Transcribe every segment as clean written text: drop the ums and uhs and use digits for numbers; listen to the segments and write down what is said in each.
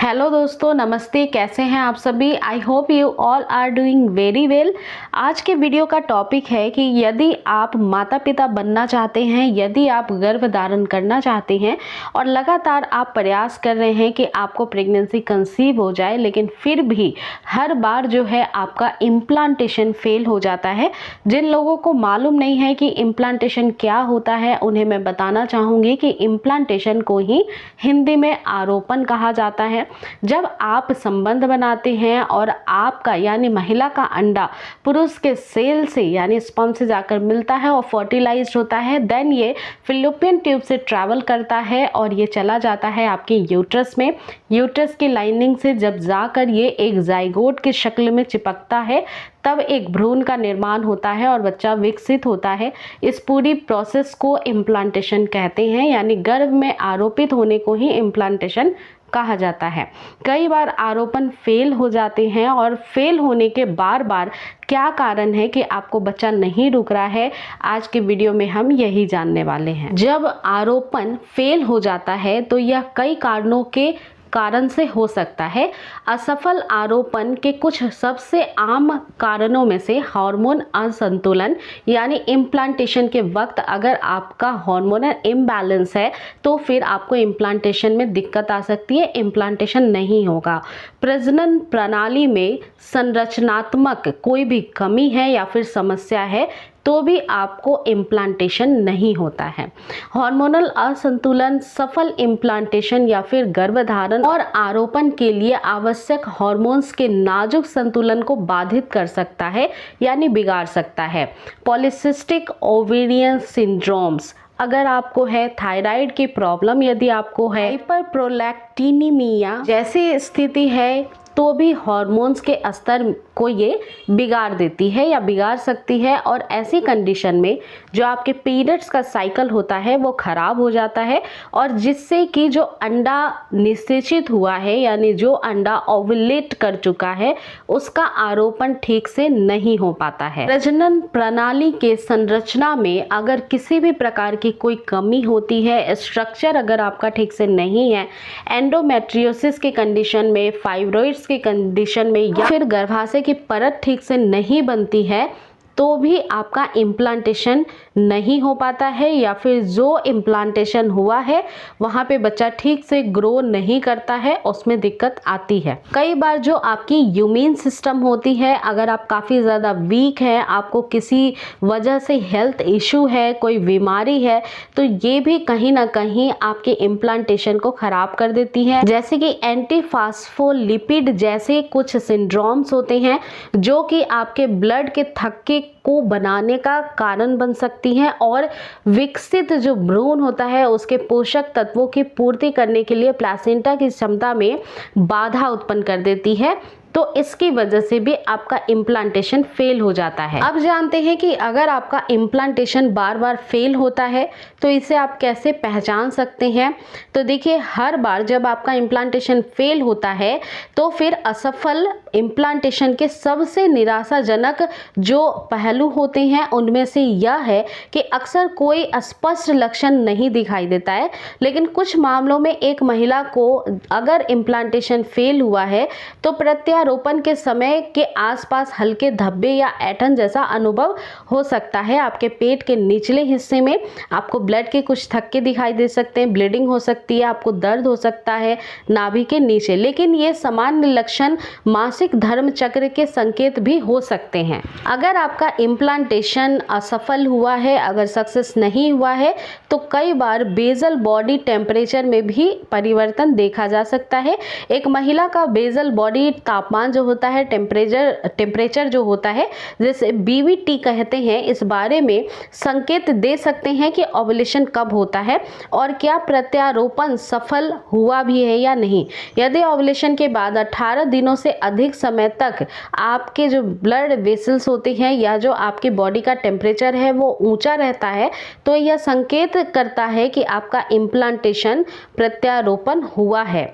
Hello दोस्तों, नमस्ते। कैसे हैं आप सभी? I hope you all are doing very well. आज के वीडियो का टॉपिक है कि यदि आप माता पिता बनना चाहते हैं, यदि आप गर्भ धारण करना चाहते हैं और लगातार आप प्रयास कर रहे हैं कि आपको प्रेगनेंसी कंसीव हो जाए, लेकिन फिर भी हर बार जो है आपका इम्प्लांटेशन फेल हो जाता है। जिन लोगों को मालूम नहीं है कि इम्प्लांटेशन क्या होता है, उन्हें मैं बताना चाहूँगी कि इम्प्लांटेशन को ही हिंदी में आरोपण कहा जाता है। जब आप संबंध बनाते हैं और आपका यानी महिला का अंडा पुरुष के सेल से यानी स्पर्म से जाकर मिलता है और फर्टिलाइज्ड होता है, देन ये फिलिपियन ट्यूब से ट्रैवल करता है और ये चला जाता है आपके यूट्रस में। यूट्रस की लाइनिंग से जब जाकर ये एक जाइगोट की शक्ल में चिपकता है, तब एक भ्रूण का निर्माण होता है और बच्चा विकसित होता है। इस पूरी प्रोसेस को इम्प्लांटेशन कहते हैं, यानी गर्भ में आरोपित होने को ही इम्प्लांटेशन कहा जाता है। कई बार आरोपण फेल हो जाते हैं और फेल होने के बार बार क्या कारण है कि आपको बच्चा नहीं रुक रहा है, आज के वीडियो में हम यही जानने वाले हैं। जब आरोपण फेल हो जाता है तो यह कई कारणों के कारण से हो सकता है। असफल आरोपण के कुछ सबसे आम कारणों में से हार्मोन असंतुलन, यानी इम्प्लांटेशन के वक्त अगर आपका हार्मोनल इम्बैलेंस है तो फिर आपको इम्प्लांटेशन में दिक्कत आ सकती है, इम्प्लांटेशन नहीं होगा। प्रजनन प्रणाली में संरचनात्मक कोई भी कमी है या फिर समस्या है तो भी आपको इम्प्लांटेशन नहीं होता है। हार्मोनल असंतुलन सफल इम्प्लांटेशन या फिर गर्भधारण और आरोपण के लिए आवश्यक हार्मोन्स के नाजुक संतुलन को बाधित कर सकता है यानी बिगाड़ सकता है। पॉलीसिस्टिक ओवेरियन सिंड्रोम्स, अगर आपको है थायराइड की प्रॉब्लम, यदि आपको है हाइपरप्रोलैक्टिनीमिया जैसी स्थिति है, तो भी हार्मोन्स के स्तर को ये बिगाड़ देती है या बिगाड़ सकती है। और ऐसी कंडीशन में जो आपके पीरियड्स का साइकिल होता है वो खराब हो जाता है और जिससे कि जो अंडा निषेचित हुआ है यानी जो अंडा ओव्यूलेट कर चुका है उसका आरोपण ठीक से नहीं हो पाता है। प्रजनन प्रणाली के संरचना में अगर किसी भी प्रकार की कोई कमी होती है, स्ट्रक्चर अगर आपका ठीक से नहीं है, एंडोमेट्रियोसिस की कंडीशन में, फाइब्रॉइड्स की कंडीशन में या फिर गर्भाशय की परत ठीक से नहीं बनती है, तो भी आपका इम्प्लांटेशन नहीं हो पाता है या फिर जो इम्प्लांटेशन हुआ है वहाँ पे बच्चा ठीक से ग्रो नहीं करता है, उसमें दिक्कत आती है। कई बार जो आपकी इम्यून सिस्टम होती है, अगर आप काफ़ी ज़्यादा वीक हैं, आपको किसी वजह से हेल्थ इशू है, कोई बीमारी है, तो ये भी कहीं ना कहीं आपके इम्प्लांटेशन को ख़राब कर देती है। जैसे कि एंटीफास्फोलिपिड जैसे कुछ सिंड्रोम्स होते हैं जो कि आपके ब्लड के थक्के को बनाने का कारण बन सकती हैं और विकसित जो भ्रूण होता है उसके पोषक तत्वों की पूर्ति करने के लिए प्लासेंटा की क्षमता में बाधा उत्पन्न कर देती है। तो इसकी वजह से भी आपका इम्प्लांटेशन फेल हो जाता है। अब जानते हैं कि अगर आपका इम्प्लांटेशन बार बार फेल होता है तो इसे आप कैसे पहचान सकते हैं। तो देखिए, हर बार जब आपका इम्प्लांटेशन फेल होता है तो फिर असफल इम्प्लांटेशन के सबसे निराशाजनक जो पहलू होते हैं उनमें से यह है कि अक्सर कोई स्पष्ट लक्षण नहीं दिखाई देता है, लेकिन कुछ मामलों में एक महिला को अगर इम्प्लांटेशन फेल हुआ है तो प्रत्यारोपण के समय के आसपास हल्के धब्बे या ऐंठन जैसा अनुभव हो सकता है। आपके पेट के निचले हिस्से में आपको ब्लड के कुछ थक्के दिखाई दे सकते हैं, ब्लीडिंग हो सकती है, आपको दर्द हो सकता है नाभि के नीचे, लेकिन ये सामान्य लक्षण मासिक धर्म चक्र के संकेत भी हो सकते हैं। अगर आपका इम्प्लांटेशन असफल हुआ है, अगर सक्सेस नहीं हुआ है, तो कई बार बेसल बॉडी टेम्परेचर में भी परिवर्तन देखा जा सकता है। एक महिला का बेसल बॉडी तापमान जो होता है, टेम्परेचर जो होता है, जैसे BBT कहते हैं, इस बारे में संकेत दे सकते हैं कि ओव्यूलेशन कब होता है और क्या प्रत्यारोपण सफल हुआ भी है या नहीं। यदि ओव्यूलेशन के बाद 18 दिनों से अधिक समय तक आपके जो ब्लड वेसल्स होते हैं या जो आपकी बॉडी का टेम्परेचर है वो ऊंचा रहता है, तो यह संकेत करता है कि आपका इम्प्लांटेशन प्रत्यारोपण हुआ है।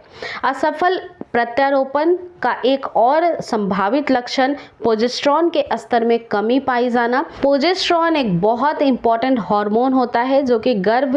असफल प्रत्यारोपण का एक और संभावित लक्षण प्रोजेस्टेरॉन के स्तर में कमी पाई जाना। प्रोजेस्टेरॉन एक बहुत इंपॉर्टेंट हार्मोन होता है जो कि गर्भ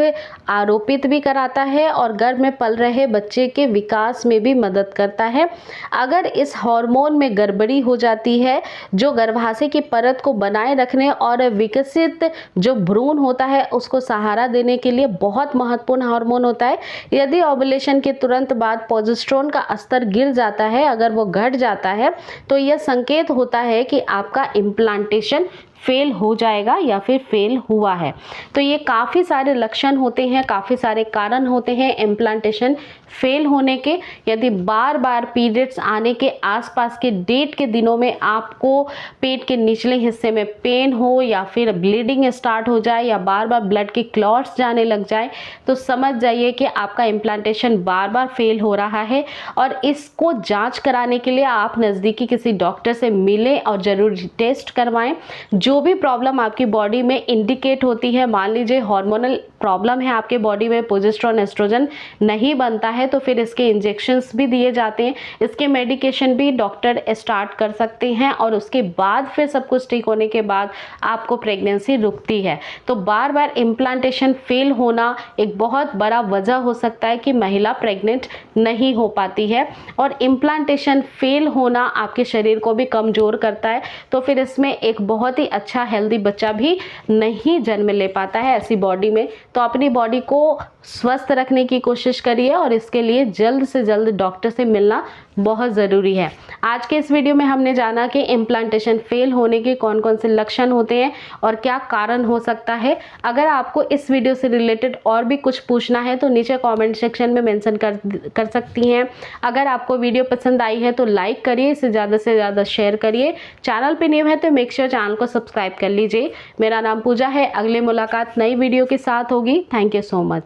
आरोपित भी कराता है और गर्भ में पल रहे बच्चे के विकास में भी मदद करता है। अगर इस हार्मोन में गड़बड़ी हो जाती है जो गर्भाशय की परत को बनाए रखने और विकसित जो भ्रूण होता है उसको सहारा देने के लिए बहुत महत्वपूर्ण हार्मोन होता है। यदि ओव्यूलेशन के तुरंत बाद प्रोजेस्टेरॉन का स्तर गिर जाता है, अगर वो घट जाता है, तो यह संकेत होता है कि आपका इम्प्लांटेशन फेल हो जाएगा या फिर फेल हुआ है। तो ये काफ़ी सारे लक्षण होते हैं, काफ़ी सारे कारण होते हैं इम्प्लांटेशन फेल होने के। यदि बार बार पीरियड्स आने के आसपास के डेट के दिनों में आपको पेट के निचले हिस्से में पेन हो या फिर ब्लीडिंग स्टार्ट हो जाए या बार बार ब्लड के क्लॉट्स जाने लग जाए, तो समझ जाइए कि आपका इम्प्लांटेशन बार बार फेल हो रहा है। और इसको जांच कराने के लिए आप नज़दीकी किसी डॉक्टर से मिलें और ज़रूरी टेस्ट करवाएं। जो भी प्रॉब्लम आपकी बॉडी में इंडिकेट होती है, मान लीजिए हार्मोनल प्रॉब्लम है आपके बॉडी में, प्रोजेस्टेरॉन एस्ट्रोजन नहीं बनता है, तो फिर इसके इंजेक्शंस भी दिए जाते हैं, इसके मेडिकेशन भी डॉक्टर स्टार्ट कर सकते हैं और उसके बाद फिर सब कुछ ठीक होने के बाद आपको प्रेगनेंसी रुकती है। तो बार बार इम्प्लांटेशन फेल होना एक बहुत बड़ा वजह हो सकता है कि महिला प्रेग्नेंट नहीं हो पाती है। और इम्प्लांटेशन फेल होना आपके शरीर को भी कमज़ोर करता है, तो फिर इसमें एक बहुत ही अच्छा हेल्दी बच्चा भी नहीं जन्म ले पाता है ऐसी बॉडी में। तो अपनी बॉडी को स्वस्थ रखने की कोशिश करिए और इसके लिए जल्द से जल्द डॉक्टर से मिलना बहुत ज़रूरी है। आज के इस वीडियो में हमने जाना कि इम्प्लांटेशन फेल होने के कौन कौन से लक्षण होते हैं और क्या कारण हो सकता है। अगर आपको इस वीडियो से रिलेटेड और भी कुछ पूछना है तो नीचे कमेंट सेक्शन में मेंशन कर सकती हैं। अगर आपको वीडियो पसंद आई है तो लाइक करिए, इसे ज़्यादा से ज़्यादा शेयर करिए। चैनल पर न्यू है तो मेक श्योर चैनल को सब्सक्राइब कर लीजिए। मेरा नाम पूजा है। अगले मुलाकात नई वीडियो के साथ होगी। Thank you so much.